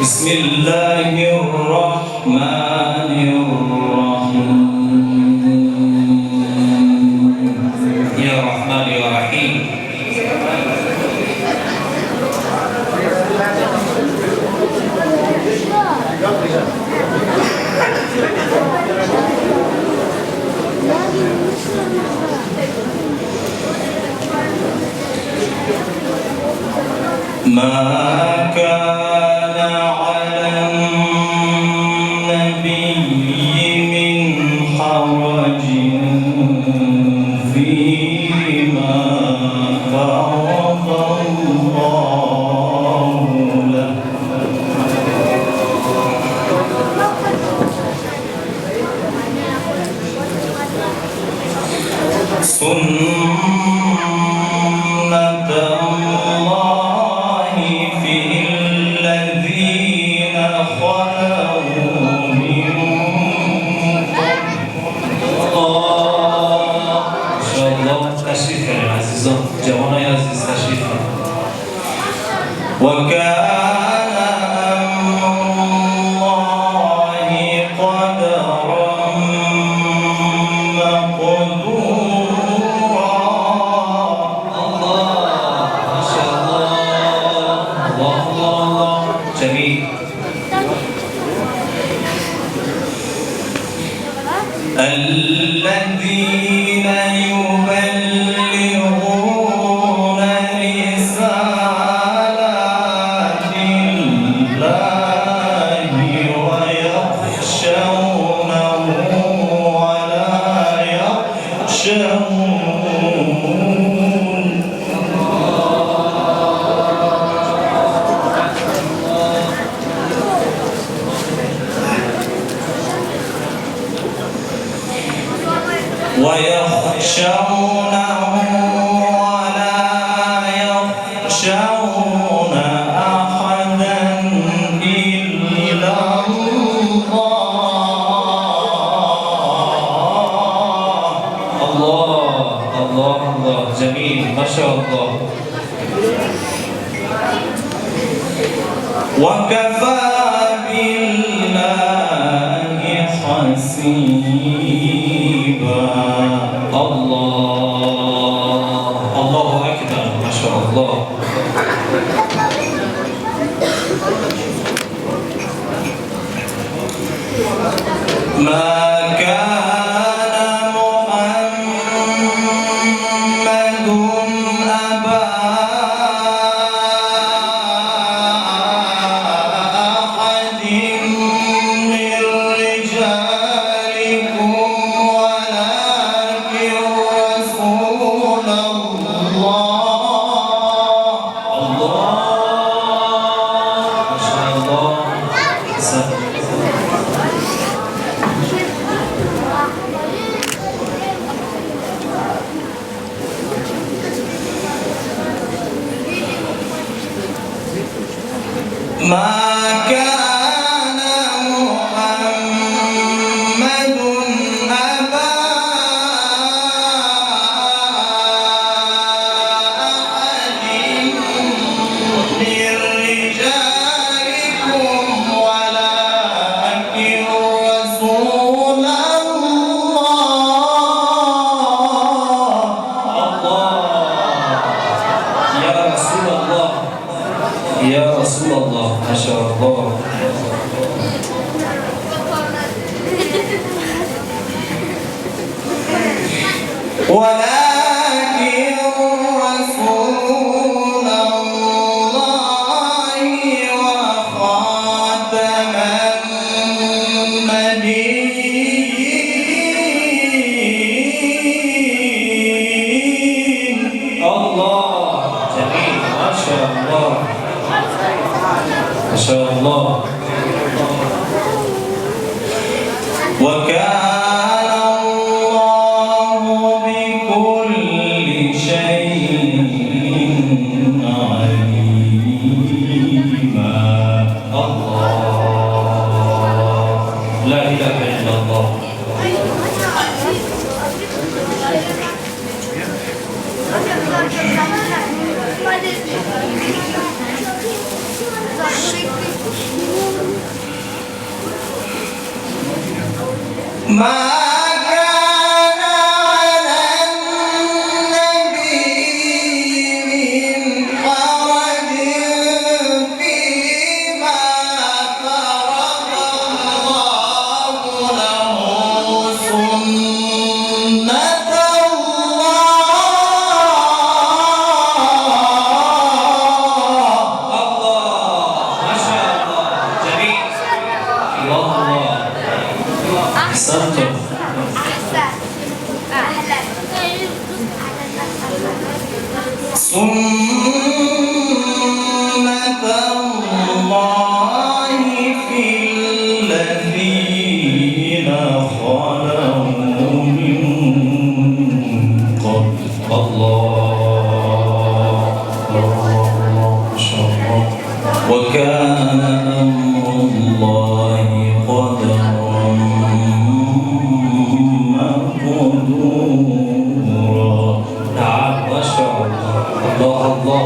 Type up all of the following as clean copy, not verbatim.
بسم الله الرحمن الرحيم يا رحمن يا رحيم ما كان على النبي من حرج فيما فرض الله له سنة الله في الذين خلوا من إن شاء الله تشريف يا عزيزان جوانا يا عزيز تشريف وكان أمر الله قدرا مقدورا الله ما شاء الله الله الله جميل الذين يبلغون رسالات الله ويخشونه ولا يخشون ويخشونه ولا يخشون أحدا إلا الله الله الله الله جميل ما شاء الله وكفى بالله حسيبا الله الله أكبر ما شاء الله ما كان محمد أبا أحد من رجالكم ولكن رسول الله الله ما شاء الله ما كان محمد أبا أحد من رجالكم ولكن رسول الله يا رسول الله يا رسول الله ما شاء الله ولكن رسول الله وخاتم النبيين الله جميل ما شاء الله ما شاء الله وكان الله بكل شيء عليما الله لا إله إلا الله وكان أمر الله قدرا مقدورا. نعم ما شاء الله. الله الله.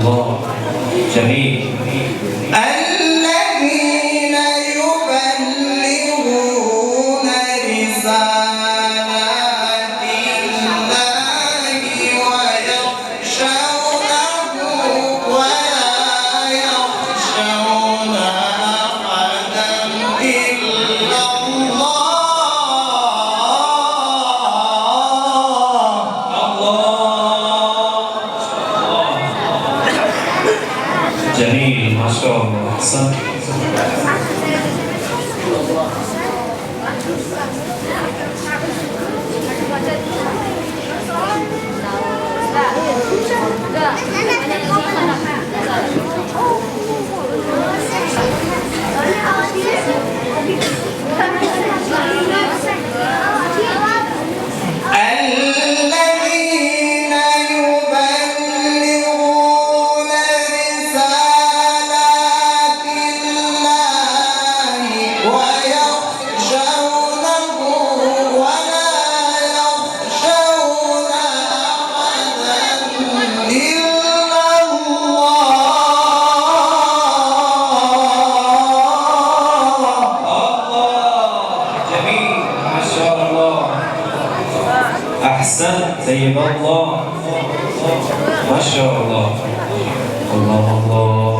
الله جميل. الذين يبلغون رسالات الله ويخشونه ولا يخشون أحدا إلا جميل ما شاء الله. أحسنت. أحسنت طيب. الله ما شاء الله. الله الله.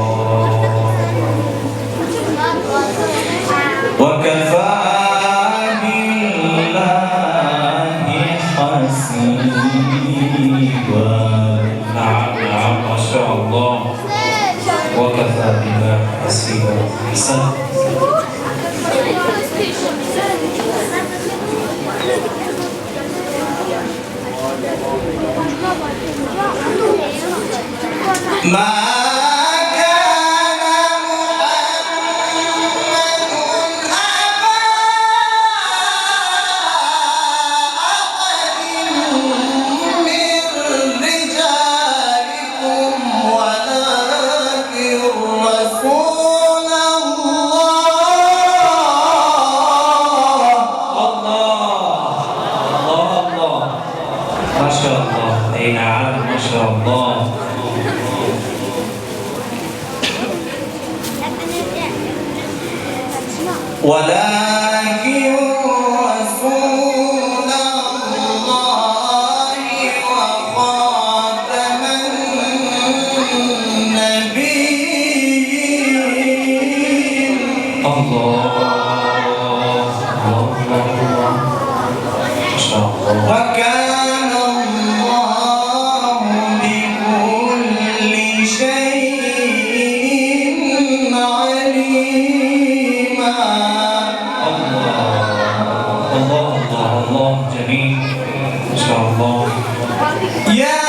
وكفى بالله حسيبا. نعم نعم ما شاء الله. وكفى بالله حسيبا. أحسنت. ما ولكن رسول الله وخاتم النبيين. الله وكان الله بكل شيء عليما. الله جميل ما شاء الله. يا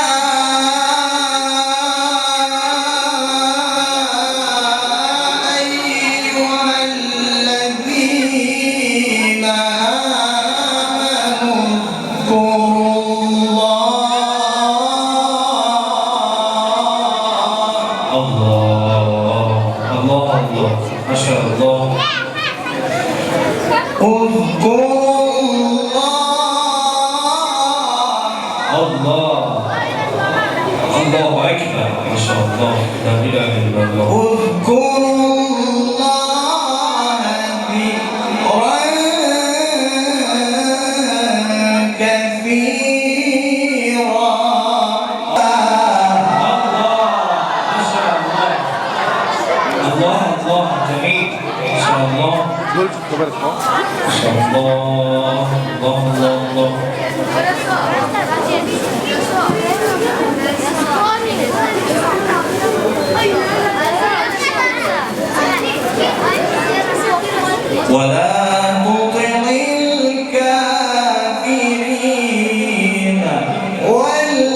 أيها ما شاء الله. الله الله أكبر ما شاء الله لا إله إلا الله. اذكروا الله ذكرا كثيرا. الله الله جميل ما شاء الله ما شاء الله الله الله الله. ولا تطع الكافرين والمنافقين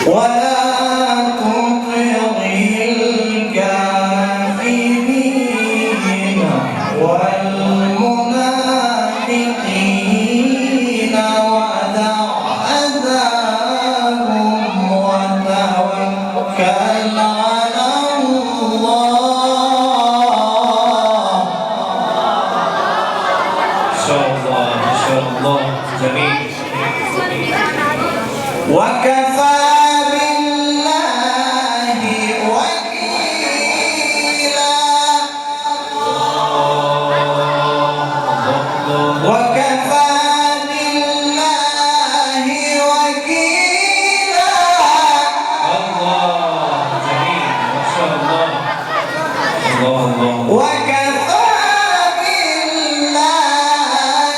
ولا تطع الكافرين والمنافقين ودع أذاهم وتوكل على الله. ما شاء الله ما شاء الله جميل. وكفى بالله وكيلا. وكفى بالله وكيلا. الله جميل ما شاء الله الله الله. وكفى بالله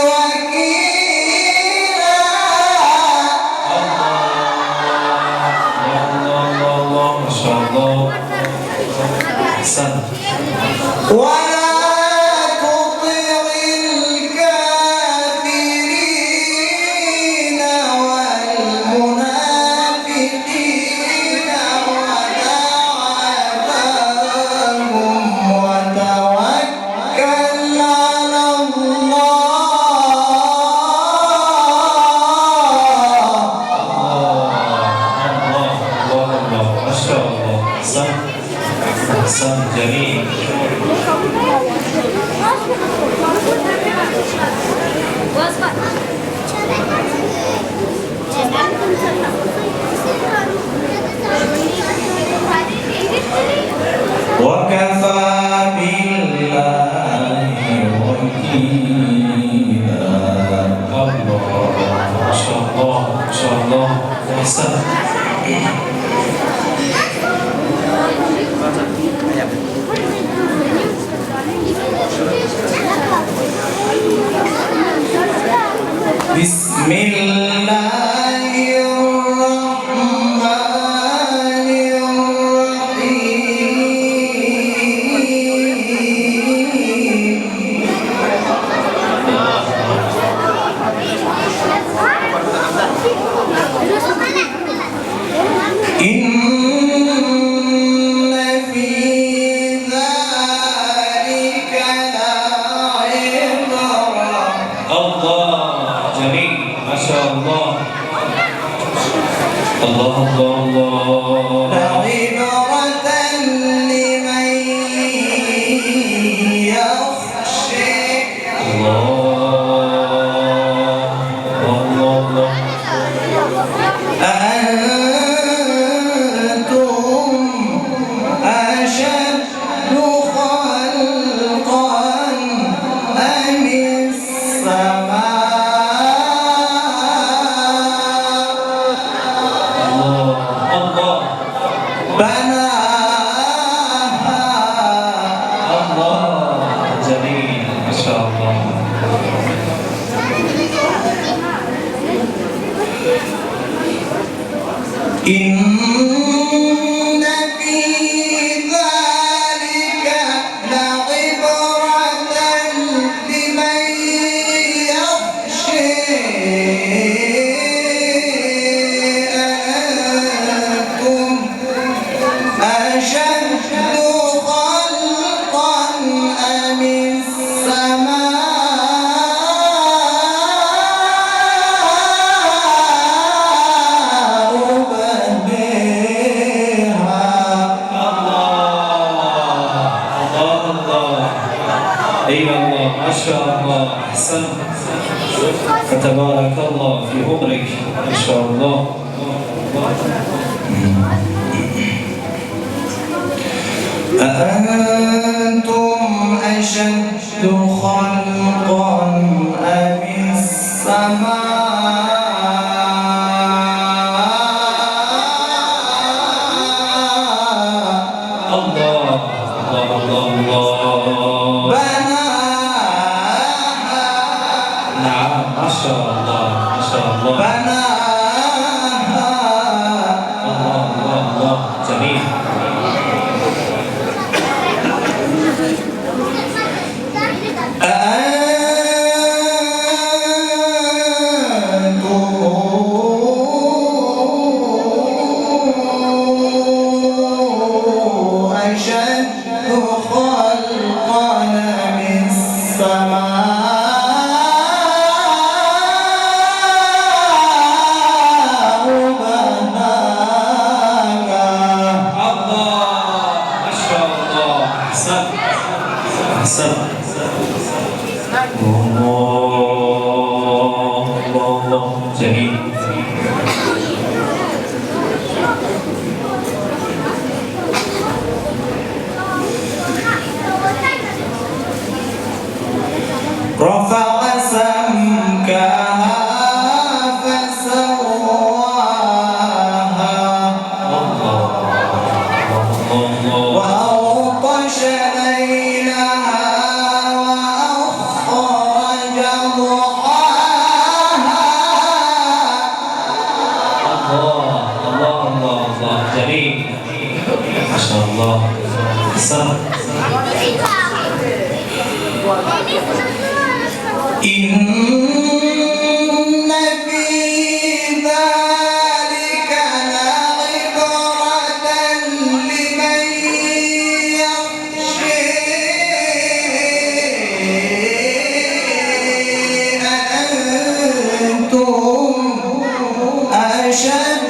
وكيلا. الله ما شاء الله أحسنت. ولا تطع الكافرين والمنافقين ودع أذاهم وتوكل على الله. ما شاء الله أحسنت أحسنت جميل. وكفى بالله وكيلا. الله ما شاء الله ما شاء الله أحسنت. بسم الله الرحمن الرحيم. إن في ذلك لعبرة. الله جميل ما شاء الله الله الله الله. لعبرة لمن يخشى. الله الله الله. أأنتم أشد خلقا أم السماء الله بناها. الله جميل ما شاء الله. إن في ذلك لعبرة لمن يخشى. أأنتم أشد خلقا أم السماء ما شاء الله أحسن فتبارك الله في عمرك ما شاء الله أأنتم أشد خلقا أم السماء الله الله الله بناها نعم ما شاء الله ما شاء الله بناها الله الله الله جميل أحسن الله الله الله جميل رفع سمكها فسواها وأغطش ليلها وأخرج ضحاها الله الله الله الله جميل ما شاء الله أحسن إن في ذلك لعبرة لمن يخشى أأنتم أشد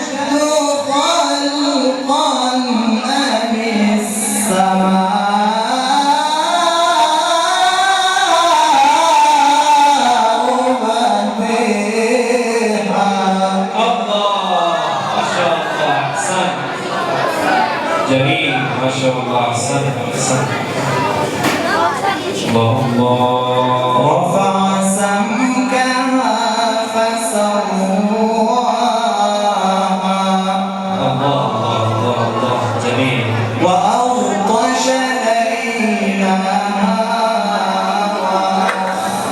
خلقا أم السماء جميل ما شاء الله أحسن أحسن الله الله رفع سمكها فسواها الله الله الله الله جميل وأغطش ليلها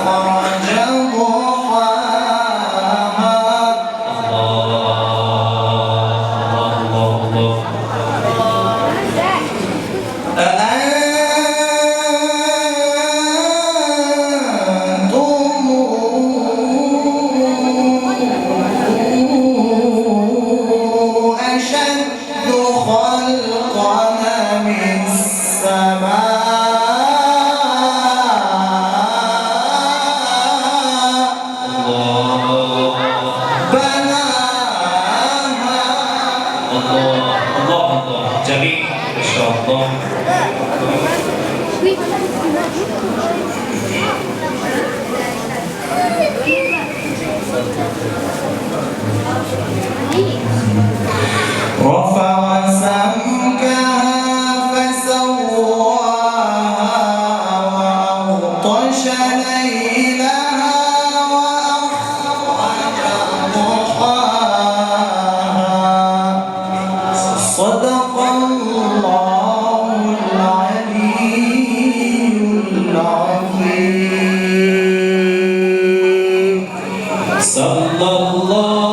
وأخرج ضحاها الله الله الله جميل ما شاء الله رفع سمكها فسواها وأغطش ليلها وأخرج ضحاها صدق الله العلي العظيم صلى الله